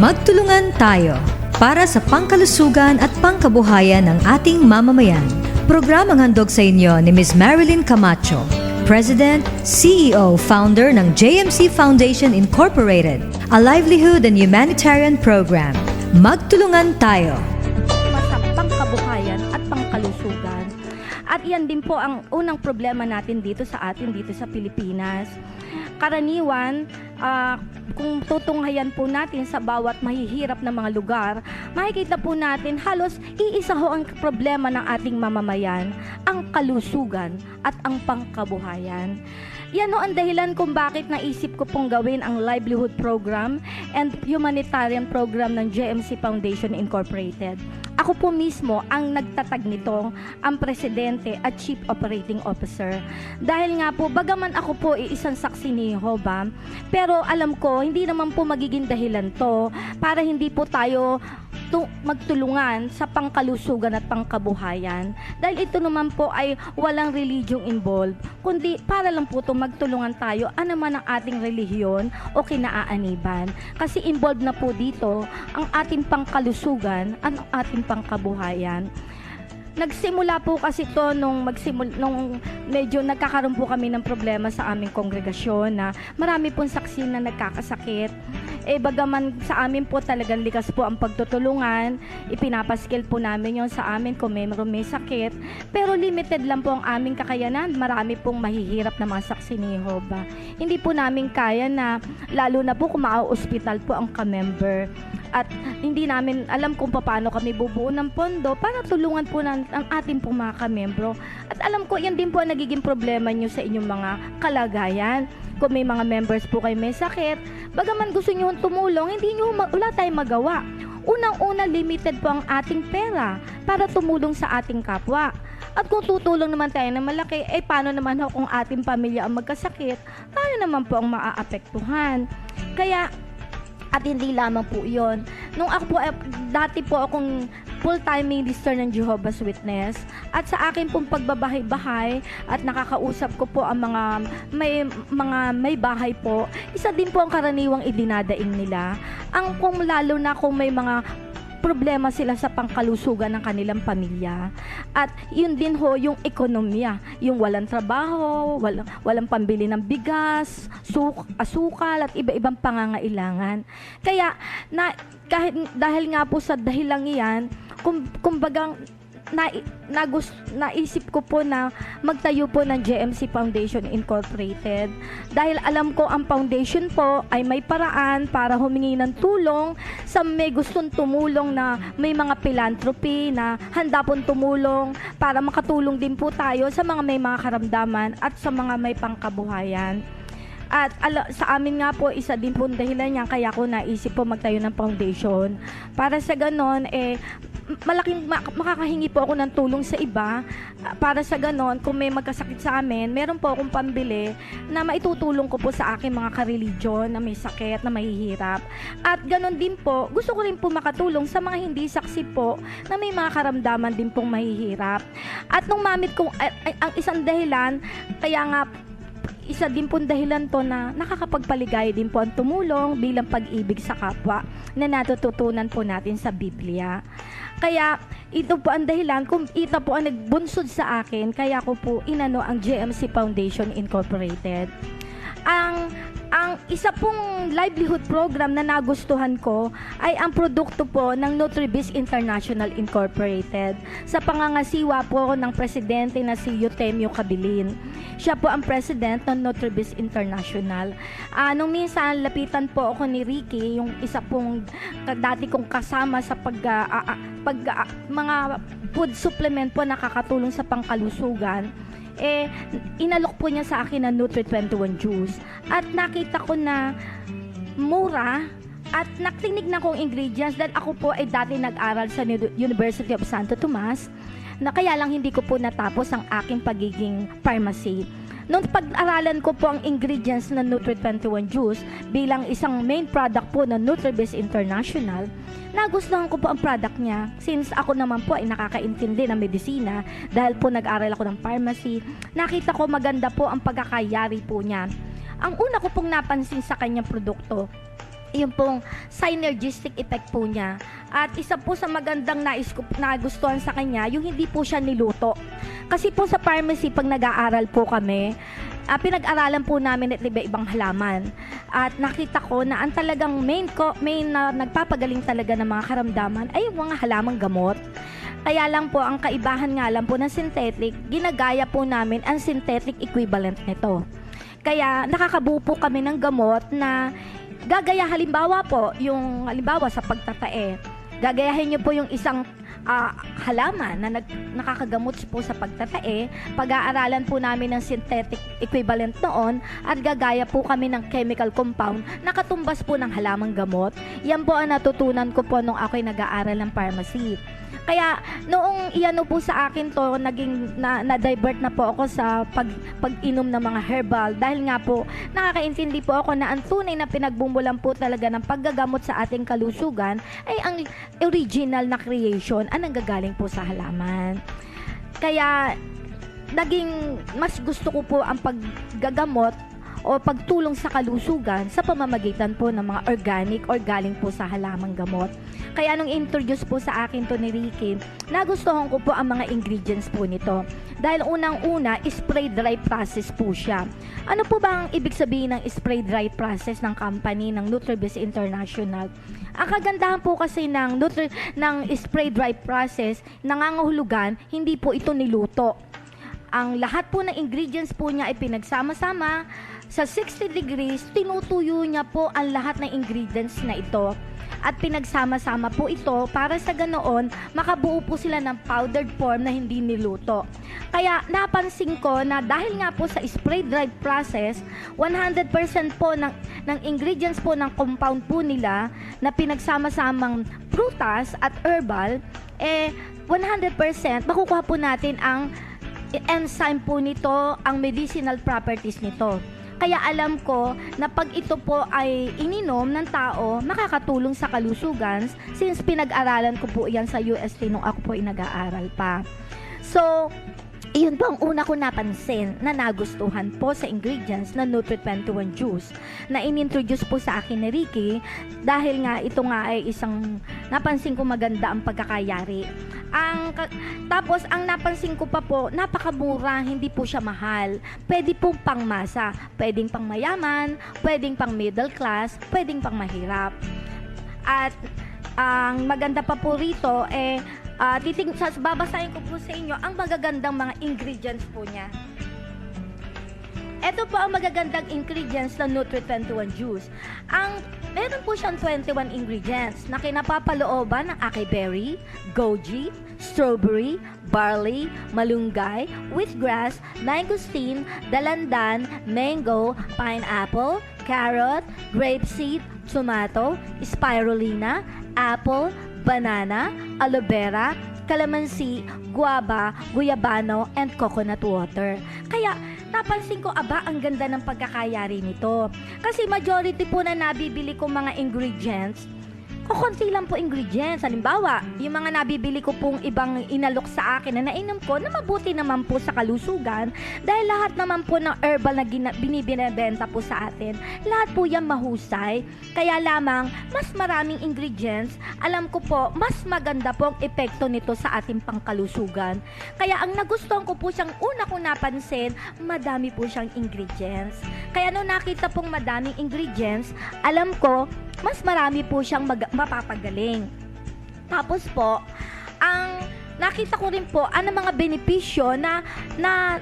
Magtulungan tayo para sa pangkalusugan at pangkabuhayan ng ating mamamayan. Programang handog sa inyo ni Ms. Marilyn Camacho, President, CEO, Founder ng JMC Foundation Incorporated, a livelihood and humanitarian program. Magtulungan tayo. Sa pangkabuhayan at pangkalusugan. At yan din po ang unang problema natin dito sa Pilipinas. Karaniwan, kung tutunghayan po natin sa bawat mahihirap na mga lugar, makikita po natin halos iisa ho ang problema ng ating mamamayan, ang kalusugan at ang pangkabuhayan. Yan ho ang dahilan kung bakit naisip ko pong gawin ang livelihood program and humanitarian program ng JMC Foundation Incorporated. Ako po mismo ang nagtatag nito, ang presidente at chief operating officer. Dahil nga po, bagaman ako po isang saksi ni Jehovah, pero alam ko, hindi naman po magiging dahilan to para hindi po tayo magtulungan sa pangkalusugan at pangkabuhayan. Dahil ito naman po ay walang religion involved, kundi para lang po ito magtulungan tayo ano man ang ating relihiyon o kinaaaniban. Kasi involved na po dito ang ating pangkalusugan at ang ating pangkabuhayan. Nagsimula po kasi to nung medyo nagkakaroon po kami ng problema sa aming kongregasyon na marami pong saksi na nagkakasakit. Bagaman sa amin po talagang likas po ang pagtutulungan, ipinapaskil po namin yon sa amin kung may sakit. Pero limited lang po ang aming kakayanan. Marami pong mahihirap na mga saksi ni Jehovah. Hindi po namin kaya na, lalo na po kung maa-hospital po ang ka-member. At hindi namin alam kung paano kami bubuo ng pondo para tulungan po ang ating pong mga kamembro. At alam ko, yan din po ang nagiging problema nyo sa inyong mga kalagayan. Kung may mga members po kayo may sakit, bagaman gusto nyo tumulong, wala tayong magawa. Unang-una, limited po ang ating pera para tumulong sa ating kapwa. At kung tutulong naman tayo ng malaki, paano naman kung ating pamilya ang magkasakit, tayo naman po ang maaapektuhan. Kaya, at hindi lamang po yun. Nung ako po, dati po akong full-time minister ng Jehovah's Witness, at sa akin pong pagbabahay-bahay at nakakausap ko po ang mga may bahay po, isa din po ang karaniwang idinadaing nila. Lalo na kung may mga problema sila sa pangkalusugan ng kanilang pamilya. At yun din ho yung ekonomiya, yung walang trabaho, walang pambili ng bigas, asukal at iba-ibang pangangailangan. Kaya dahil nga po sa dahilang iyan, kumbagang naisip ko po na magtayo po ng JMC Foundation Incorporated dahil alam ko ang foundation po ay may paraan para humingi ng tulong sa may gustong tumulong na may mga philanthropy na handa pong tumulong para makatulong din po tayo sa mga may mga karamdaman at sa mga may pangkabuhayan. At sa amin nga po, isa din po dahilan niya kaya ko naisip po magtayo ng foundation. Para sa ganon, makakahingi po ako ng tulong sa iba. Para sa ganon, kung may magkasakit sa amin, meron po akong pambili na maitutulong ko po sa aking mga ka-religion na may sakit, na mahihirap. At ganon din po, gusto ko rin po makatulong sa mga hindi saksi po na may mga karamdaman din pong mahihirap. At nung mamit ko, ang isang dahilan, kaya nga isa din pong dahilan to na nakakapagpaligaya din po ang tumulong bilang pag-ibig sa kapwa na natututunan po natin sa Biblia. Kaya ito po ang dahilan kung ito po ang nagbunsod sa akin, kaya ko po inano ang JMC Foundation Incorporated. Ang isa pong livelihood program na nagustuhan ko ay ang produkto po ng Nutribiz International Incorporated sa pangangasiwa po ng presidente na si Eutemio Cabilin. Siya po ang president ng Nutribiz International. Nung minsan, lapitan po ako ni Ricky, yung isa pong dati kong kasama sa mga food supplement po nakakatulong sa pangkalusugan. Inalok po niya sa akin ng Nutri-21 juice at nakita ko na mura at natinignan kong ingredients dahil ako po ay dati nag-aral sa University of Santo Tomas na kaya lang hindi ko po natapos ang aking pagiging pharmacy. Noong pag-aralan ko po ang ingredients ng Nutri-21 juice bilang isang main product po ng Nutribiz International, nagustuhan ko po ang product niya since ako naman po ay nakakaintindi ng medisina dahil po nag-aral ako ng pharmacy. Nakita ko maganda po ang pagkakayari po niya. Ang una ko pong napansin sa kanyang produkto, yung pong synergistic effect po niya. At isa po sa magandang nagustuhan sa kanya, yung hindi po siya niluto. Kasi po sa pharmacy, pag nag-aaral po kami, pinag-aralan po namin at iba-ibang halaman. At nakita ko na ang talagang main na nagpapagaling talaga ng mga karamdaman ay yung mga halamang gamot. Kaya lang po, ang kaibahan nga lang po ng synthetic, ginagaya po namin ang synthetic equivalent nito. Kaya nakakabuo po kami ng gamot na gagaya halimbawa sa pagtatae. Gagayahin niyo po yung isang halaman na nakakagamot po sa pagtatae. Pag-aaralan po namin ng synthetic equivalent noon at gagaya po kami ng chemical compound na katumbas po ng halamang gamot. Yan po ang natutunan ko po nung ako'y nag-aaral ng pharmacy. Kaya noong iano po sa akin to, naging na-divert na po ako sa pag-inom ng mga herbal dahil nga po nakakaintindi po ako na ang tunay na pinagbumulan po talaga ng paggagamot sa ating kalusugan ay ang original na creation ang nanggagaling po sa halaman. Kaya naging mas gusto ko po ang paggagamot o pagtulong sa kalusugan sa pamamagitan po ng mga organic or galing po sa halamang gamot. Kaya nung introduce po sa akin to ni Ricky, nagustuhan ko po ang mga ingredients po nito. Dahil unang-una, spray dry process po siya. Ano po ba ang ibig sabihin ng spray dry process ng company ng Nutribus International? Ang kagandahan po kasi ng spray dry process, nangangahulugan, hindi po ito niluto. Ang lahat po ng ingredients po niya ay pinagsama-sama sa 60 degrees, tinutuyo niya po ang lahat ng ingredients na ito. At pinagsama-sama po ito para sa ganoon, makabuo po sila ng powdered form na hindi niluto. Kaya napansin ko na dahil nga po sa spray dried process, 100% po ng ingredients po ng compound po nila na pinagsama-samang prutas at herbal, 100% makukuha po natin ang enzyme po nito, ang medicinal properties nito. Kaya alam ko na pag ito po ay ininom ng tao, makakatulong sa kalusugan since pinag-aralan ko po yan sa UST nung ako po ay nag-aaral pa. So, iyon po ang una ko napansin na nagustuhan po sa ingredients ng Nutri-21 juice na inintroduce po sa akin ni Ricky dahil nga ito nga ay isang napansin ko maganda ang pagkakayari. Tapos ang napansin ko pa po, napakamura, hindi po siya mahal. Pwede pong pangmasa, pwedeng pang mayaman, pwedeng pang middle class, pwedeng pang mahirap. At ang maganda pa po rito babasahin ko po sa inyo ang magagandang mga ingredients po niya. Ito po ang magagandang ingredients ng Nutri-21 juice. Meron po siyang 21 ingredients na kinapapalooban ng akeberry, goji, strawberry, barley, malunggay, wheatgrass, mangosteen, dalandan, mango, pineapple, carrot, grapeseed, tomato, spirulina, apple, banana, aloe vera, calamansi, guava, guyabano, and coconut water. Kaya napansin ko, ang ganda ng pagkakayari nito. Kasi majority po na nabibili kong mga ingredients, kukunti lang po ingredients. Halimbawa, yung mga nabibili ko pong ibang inalok sa akin na nainom ko na mabuti naman po sa kalusugan dahil lahat naman po ng herbal na binibenta po sa atin, lahat po yan mahusay. Kaya lamang, mas maraming ingredients, alam ko po, mas maganda po ang epekto nito sa ating pangkalusugan. Kaya ang nagustuhan ko po siyang una kong napansin, madami po siyang ingredients. Kaya nung nakita pong madaming ingredients, alam ko, mas marami po siyang mapapagaling. Tapos po, ang nakita ko rin po ang mga benepisyo na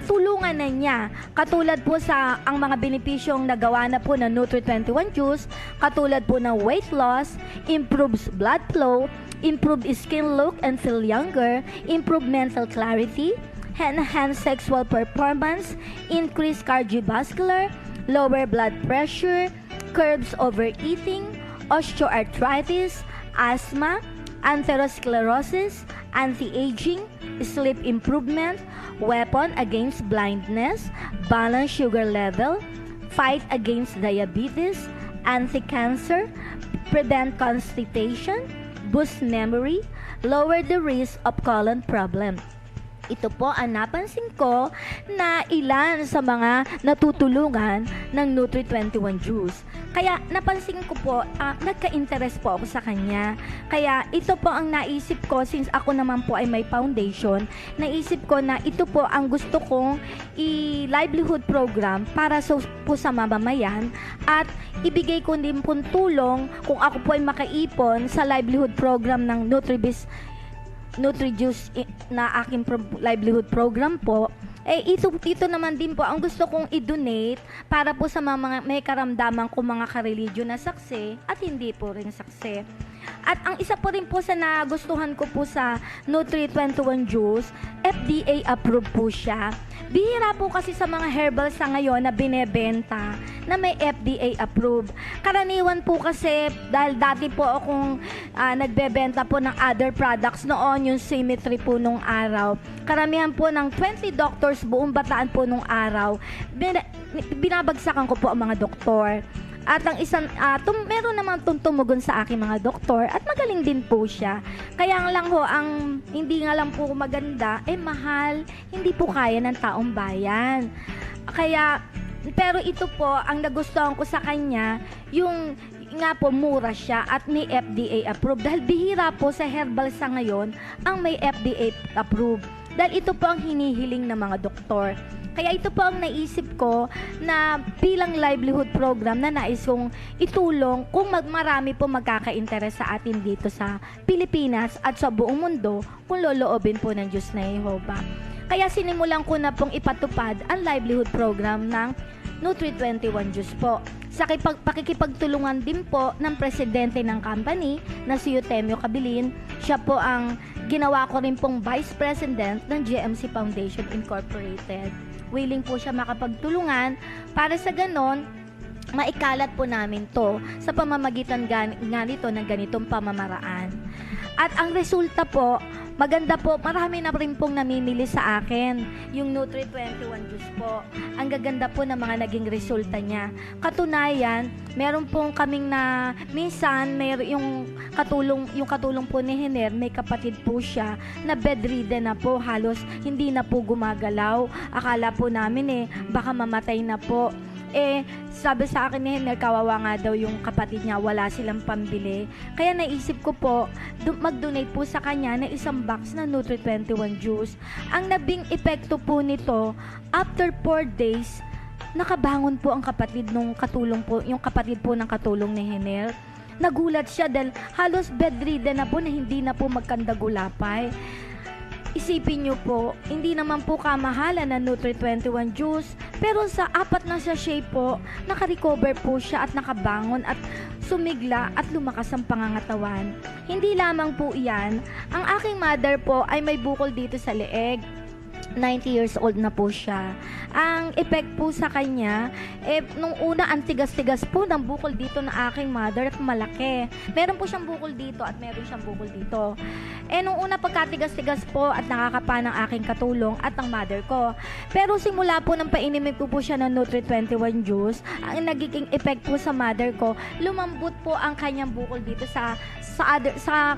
tulungan na niya. Katulad po sa ang mga benepisyong nagawa na po ng Nutri-21 juice, katulad po ng weight loss, improves blood flow, improve skin look and feel younger, improve mental clarity, enhance sexual performance, increase cardiovascular, lower blood pressure, curbs overeating, osteoarthritis, asthma, atherosclerosis, anti-aging, sleep improvement, weapon against blindness, balance sugar level, fight against diabetes, anti-cancer, prevent constipation, boost memory, lower the risk of colon problem. Ito po ang napansin ko na ilan sa mga natutulungan ng Nutri-21 juice. Kaya napansin ko po, nagka-interest po ako sa kanya. Kaya ito po ang naisip ko, since ako naman po ay may foundation, naisip ko na ito po ang gusto kong i-livelihood program para po sa mamamayan, at ibigay ko din po tulong kung ako po ay makaipon sa livelihood program ng NutriJuice na aking livelihood program po. Ito naman din po ang gusto kong i-donate para po sa mga may karamdaman ko mga kareligyon na saksi at hindi po rin saksi. At ang isa po rin po sa nagustuhan ko po sa Nutri21 Juice, FDA approved po siya. Bihira po kasi sa mga herbal sa ngayon na binebenta na may FDA approved. Karaniwan po kasi, dahil dati po akong nagbebenta po ng other products noon, yung Symmetry po nung araw. Karamihan po ng 20 doctors buong Bataan po nung araw, binabagsakan ko po ang mga doktor. At ang isang, meron naman tumugon sa aking mga doktor at magaling din po siya. Kaya lang ho, ang hindi nga lang po maganda, mahal, hindi po kaya ng taong bayan. Kaya, pero ito po, ang nagustuhan ko sa kanya, yung nga po mura siya at may FDA approved. Dahil bihira po sa herbal sa ngayon ang may FDA approved. Dahil ito po ang hinihiling ng mga doktor. Kaya ito po ang naisip ko na bilang livelihood program na nais kong itulong kung marami po magkaka-interes sa atin dito sa Pilipinas at sa buong mundo kung loloobin po ng Diyos na Jehovah. Kaya sinimulan ko na pong ipatupad ang livelihood program ng Nutri21 Juice po. Sa pakikipagtulungan din po ng presidente ng company na si Eutemio Cabilin, siya po ang ginawa ko rin pong vice president ng GMC Foundation Incorporated. Willing po siya makapagtulungan para sa ganon, maikalat po namin to sa pamamagitan ganito ng ganitong pamamaraan. At ang resulta po, maganda po, marami na rin pong namimili sa akin yung Nutri21 Juice po. Ang gaganda po ng mga naging resulta niya. Katunayan, meron pong kaming na minsan yung katulong po ni Hiner, may kapatid po siya na bedridden na po, halos hindi na po gumagalaw. Akala po namin baka mamatay na po. Sabi sa akin ni Hiner, kawawa nga daw yung kapatid niya, wala silang pambili. Kaya naisip ko po, mag-donate po sa kanya na isang box na Nutri21 Juice. Ang nabing epekto po nito, after 4 days, nakabangon po ang kapatid nung katulong po, yung kapatid po ng katulong ni Hiner. Nagulat siya dahil halos bedridden na po na hindi na po magkandagulapay. Isipin nyo po, hindi naman po kamahalan ng Nutri21 Juice, pero sa 4 na sachet po, nakarecover po siya at nakabangon at sumigla at lumakas ang pangangatawan. Hindi lamang po iyan, ang aking mother po ay may bukol dito sa leeg. 90 years old na po siya. Ang effect po sa kanya, nung una, ang tigas-tigas po ng bukol dito ng aking mother at malaki. Meron po siyang bukol dito at meron siyang bukol dito. Nung una, pagkatigas-tigas po at nakakapa ng aking katulong at ng mother ko. Pero simula po nang painimin po siya ng Nutri21 Juice, ang nagiging effect po sa mother ko, lumambot po ang kanyang bukol dito sa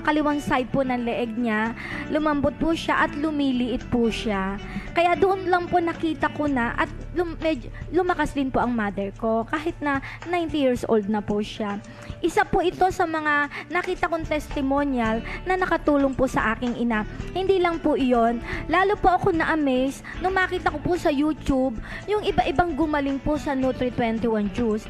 kaliwang side po ng leeg niya. Lumambot po siya at lumiliit po siya. Kaya doon lang po nakita ko na at lumakas din po ang mother ko kahit na 90 years old na po siya. Isa po ito sa mga nakita kong testimonial na nakatulong po sa aking ina. Hindi lang po iyon, lalo po ako na-amaze nung makita ko po sa YouTube yung iba-ibang gumaling po sa Nutri21 Juice.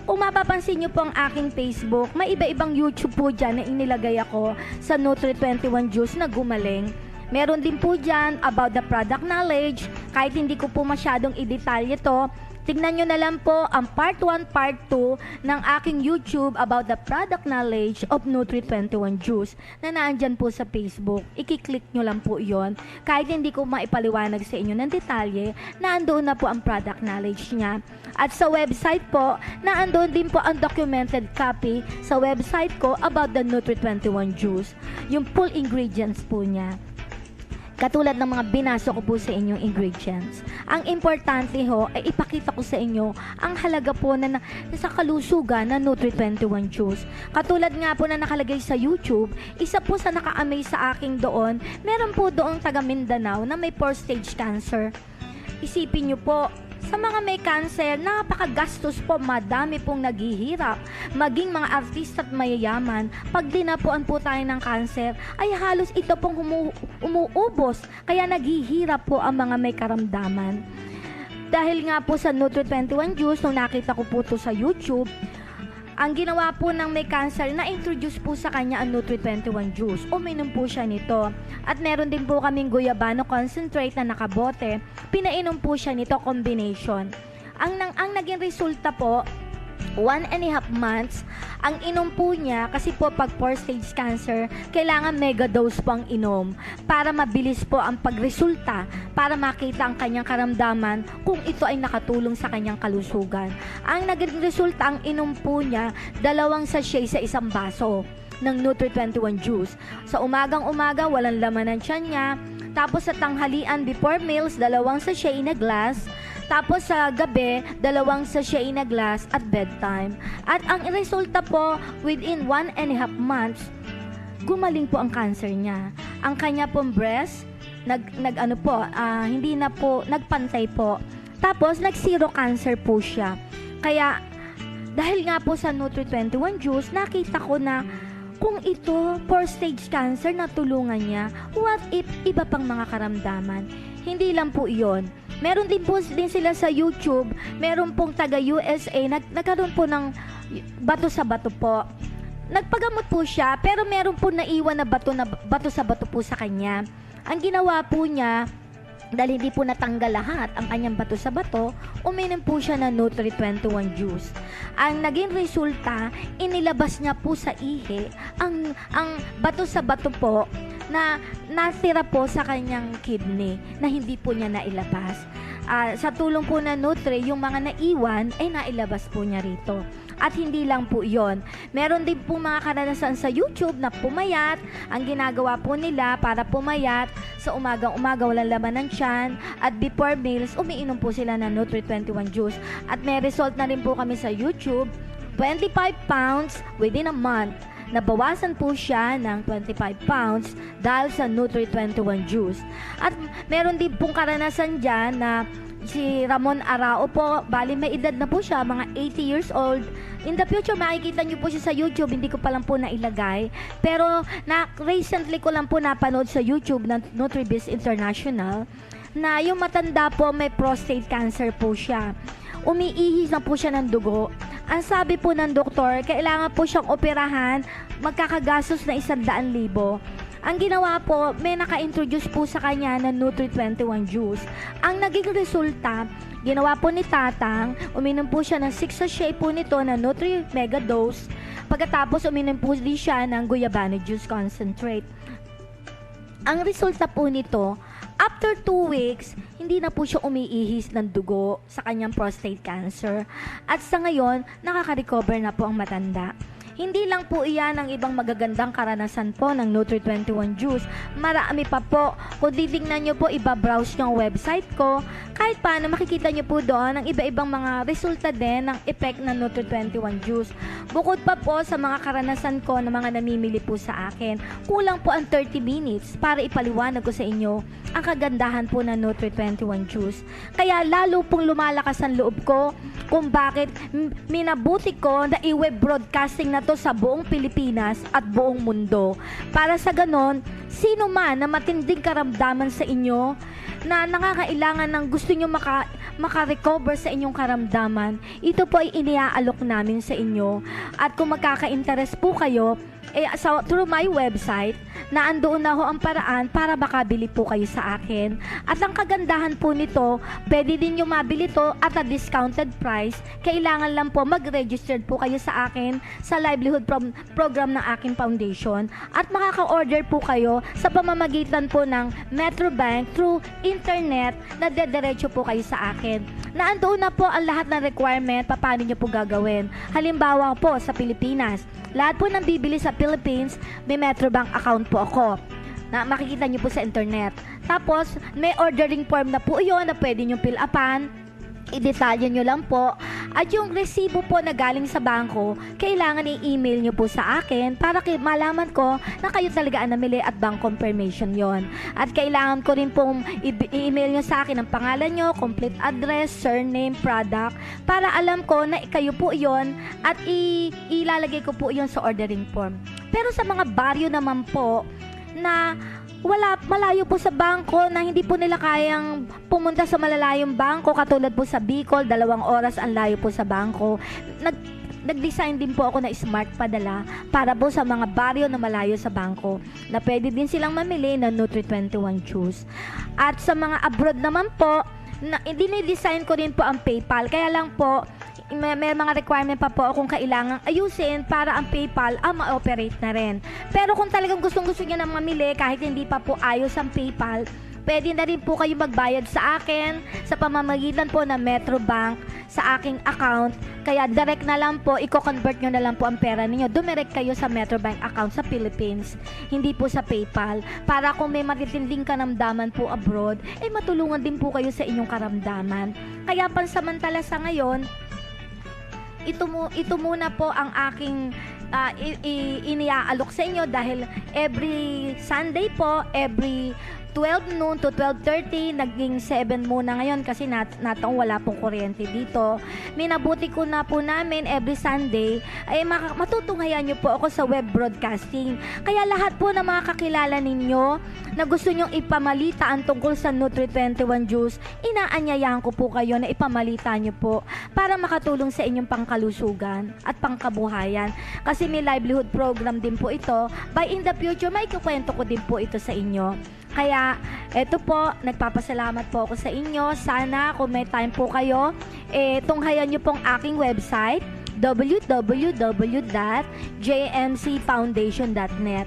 Kung mapapansin nyo po ang aking Facebook, may iba-ibang YouTube po dyan na inilagay ako sa Nutri21 Juice na gumaling. Meron din po dyan about the product knowledge. Kahit hindi ko po masyadong i-detalye to, tignan nyo na lang po ang part 1, part 2 ng aking YouTube about the product knowledge of Nutri21 Juice na naandyan po sa Facebook. I-click nyo lang po yon. Kahit hindi ko maipaliwanag sa inyo ng detalye, naandoon na po ang product knowledge niya. At sa website po, naandoon din po ang documented copy sa website ko about the Nutri21 Juice. Yung full ingredients po niya. Katulad ng mga binasa ko po sa inyong ingredients. Ang importante ho ay ipakita ko sa inyo ang halaga po na sa kalusugan ng Nutri21 Juice. Katulad nga po na nakalagay sa YouTube, isa po sa naka-amaze sa akin doon, meron po doong taga Mindanao na may 4-stage cancer. Isipin nyo po, Sa mga may cancer, napakagastos po, madami pong naghihirap. Maging mga artista at mayayaman, pag dinapuan po tayo ng cancer, ay halos ito pong umuubos. Kaya naghihirap po ang mga may karamdaman. Dahil nga po sa Nutri-21 Juice, nung nakita ko po ito sa YouTube, ang ginawa po ng may cancer, na-introduce po sa kanya ang Nutri-21 Juice. Uminom po siya nito. At meron din po kaming guyabano concentrate na nakabote. Pinainom po siya nito, combination. Ang naging resulta po, 1.5 months, ang inom po niya, kasi po pag 4-stage cancer, kailangan mega dose po ang inom para mabilis po ang pagresulta, para makita ang kanyang karamdaman kung ito ay nakatulong sa kanyang kalusugan. Ang naging resulta, ang inom po niya, 2 sachet sa isang baso ng Nutri-21 Juice. Sa umagang-umaga, walang laman ng tiyan niya. Tapos sa tanghalian, before meals, 2 sachet na glass. Tapos sa gabi, 2 sachet na glass at bedtime. At ang resulta po, within 1.5 months, gumaling po ang cancer niya. Ang kanya pong breast, hindi na po, nagpantay po. Tapos, nag-zero cancer po siya. Kaya, dahil nga po sa Nutri-21 Juice, nakita ko na kung ito, 4-stage cancer, natulungan niya, what if iba pang mga karamdaman? Hindi lang po iyon. Meron din po din sila sa YouTube, meron pong taga USA, nagkaroon po ng bato sa bato po. Nagpagamot po siya, pero meron po naiwan na bato sa bato po sa kanya. Ang ginawa po niya, dahil hindi po natanggal lahat ang kanyang bato sa bato, uminom po siya ng Nutri-21 Juice. Ang naging resulta, inilabas niya po sa ihi ang bato sa bato po na nasira po sa kanyang kidney na hindi po niya nailabas. Sa tulong po ng Nutri, yung mga naiwan ay nailabas po niya rito. At hindi lang po yon. Meron din po mga karanasan sa YouTube na pumayat. Ang ginagawa po nila para pumayat, sa umagang-umaga walang laman ng tiyan, at before meals, umiinom po sila ng Nutri-21 Juice. At may result na rin po kami sa YouTube, 25 pounds within a month. Nabawasan po siya ng 25 pounds dahil sa Nutri-21 Juice. At meron din pong karanasan dyan na si Ramon Arao po, bali may edad na po siya, mga 80 years old. In the future, makikita niyo po siya sa YouTube, hindi ko pa lang po nailagay. Pero recently ko lang po napanood sa YouTube ng NutriBiz International na yung matanda po may prostate cancer po siya. Umiihis na po siya ng dugo. Ang sabi po ng doktor, kailangan po siyang operahan, magkakagastos na 100,000. Ang ginawa po, may naka-introduce po sa kanya ng Nutri-21 Juice. Ang naging resulta, ginawa po ni Tatang, uminom po siya ng 6 sachet po nito na Nutri Mega Dose. Pagkatapos, uminom po din siya ng Guyabano Juice Concentrate. Ang resulta po nito, after 2 weeks, hindi na po siya umiihis ng dugo sa kanyang prostate cancer. At sa ngayon, nakaka-recover na po ang matanda. Hindi lang po iyan ang ibang magagandang karanasan po ng Nutri-21 Juice. Marami pa po. Kung titingnan nyo po, iba-browse nyo ang website ko. Kahit paano, makikita nyo po doon ang iba-ibang mga resulta din ng effect ng Nutri-21 Juice. Bukod pa po sa mga karanasan ko ng mga namimili po sa akin, kulang po ang 30 minutes para ipaliwanag ko sa inyo ang kagandahan po ng Nutri-21 Juice. Kaya lalo pong lumalakas ang loob ko kung bakit minabuti ko na i-web broadcasting na to sa buong Pilipinas at buong mundo. Para sa ganon, sino man na matinding karamdaman sa inyo na nakakailangan ng gusto nyo maka-recover sa inyong karamdaman, ito po ay iniaalok namin sa inyo. At kung magkaka-interest po kayo, through my website, na andoon na ho ang paraan para makabili po kayo sa akin. At ang kagandahan po nito, pwede din nyo mabili to at a discounted price. Kailangan lang po mag-register po kayo sa akin sa livelihood program ng aking foundation. At makaka-order po kayo sa pamamagitan po ng Metrobank through internet na dediretso po kayo sa akin. Na andoon na po ang lahat ng requirement paano nyo po gagawin. Halimbawa po sa Pilipinas, lahat po ng bibili sa Philippines, may Metrobank account po ako na makikita nyo po sa internet. Tapos, may ordering form na po yun na pwede nyo fill upan. i-detalye nyo lang po. At yung resibo po na galing sa bangko, kailangan i-email nyo po sa akin para malaman ko na kayo talaga ang namili at bank confirmation yon. At kailangan ko rin pong i-email nyo sa akin ang pangalan nyo, complete address, surname, product, para alam ko na kayo po yon at ilalagay ko po yon sa ordering form. Pero sa mga baryo naman po na malayo po sa bangko, na hindi po nila kayang pumunta sa malalayong bangko, katulad po sa Bicol, 2 oras ang layo po sa bangko, nag-design din po ako na smart padala para po sa mga baryo na malayo sa bangko, na pwede din silang mamili ng Nutri21 Juice. At sa mga abroad naman po, dinidesign ko din po ang PayPal, kaya lang po may mga requirement pa po akong kailangang ayusin para ang PayPal ma-operate na rin. Pero kung talagang gustong-gusto niya nang mamili kahit hindi pa po ayos ang PayPal, pwede na rin po kayo magbayad sa akin sa pamamagitan po ng Metrobank sa aking account. Kaya direct na lang po, i-convert nyo na lang po ang pera ninyo. Dumirect kayo sa Metrobank account sa Philippines, hindi po sa PayPal. Para kung may matitinding karamdaman po abroad, matulungan din po kayo sa inyong karamdaman. Kaya pansamantala sa ngayon, ito muna po ang aking iniaalok sa inyo, dahil every Sunday po, every 12 noon to 12:30, naging 7 muna ngayon kasi nataong wala pong kuryente dito. Minabuti ko na po namin every Sunday ay matutunghayan nyo po ako sa web broadcasting. Kaya lahat po ng mga kakilala ninyo na gusto nyong ipamalitaan tungkol sa Nutri21 Juice, inaanyayahan ko po kayo na ipamalita nyo po para makatulong sa inyong pangkalusugan at pangkabuhayan. Kasi may livelihood program din po ito. By in the future, may kukwento ko din po ito sa inyo. Kaya, eto po, nagpapasalamat po ako sa inyo. Sana, kung may time po kayo, tunghayan nyo pong aking website, www.jmcfoundation.net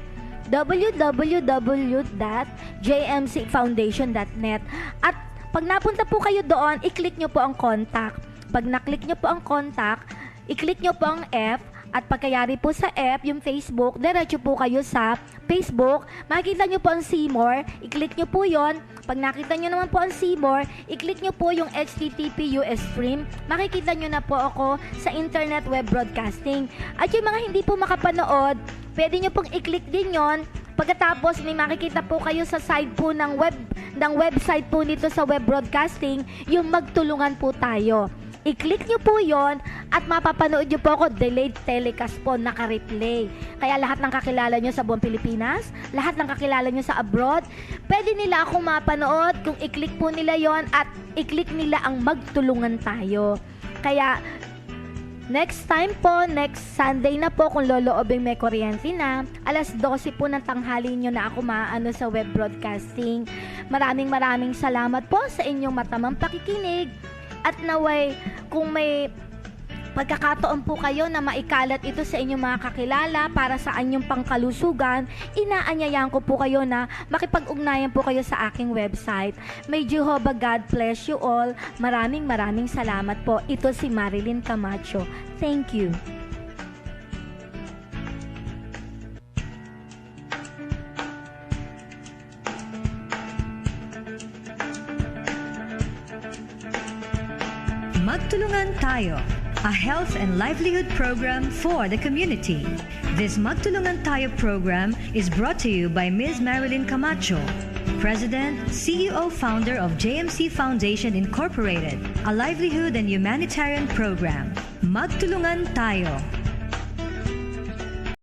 www.jmcfoundation.net. At pag napunta po kayo doon, i-click nyo po ang contact. Pag na-click nyo po ang contact, i-click nyo po ang F. At pagkayari po sa app, yung Facebook, diretso po kayo sa Facebook. Makikita nyo po ang See More, i-click nyo po yon. Pag nakita nyo naman po ang See More, i-click nyo po yung HTTP US stream. Makikita nyo na po ako sa internet web broadcasting. At yung mga hindi po makapanood, pwede nyo pong i-click din yon. Pagkatapos, may makikita po kayo sa side po ng website po nito sa web broadcasting, yung Magtulungan po tayo. I-click nyo po yon at mapapanood nyo po ako delayed telecast po, naka-replay. Kaya lahat ng kakilala nyo sa buong Pilipinas, lahat ng kakilala nyo sa abroad, pwede nila akong mapanood kung i-click po nila yon at i-click nila ang Magtulungan tayo. Kaya next time po, next Sunday na po, kung loloobing may kuryente na, alas 12 po ng tanghali nyo na ako maano sa web broadcasting. Maraming salamat po sa inyong matamang pakikinig. At naway, kung may pagkakataon po kayo na maikalat ito sa inyong mga kakilala para sa anyong pangkalusugan, inaanyayahan ko po kayo na makipag-ugnayan po kayo sa aking website. May Jehovah God bless you all. Maraming salamat po. Ito si Marilyn Camacho. Thank you. Magtulungan Tayo, a health and livelihood program for the community. This Magtulungan Tayo program is brought to you by Ms. Marilyn Camacho, President, CEO, Founder of JMC Foundation Incorporated, a livelihood and humanitarian program. Magtulungan Tayo.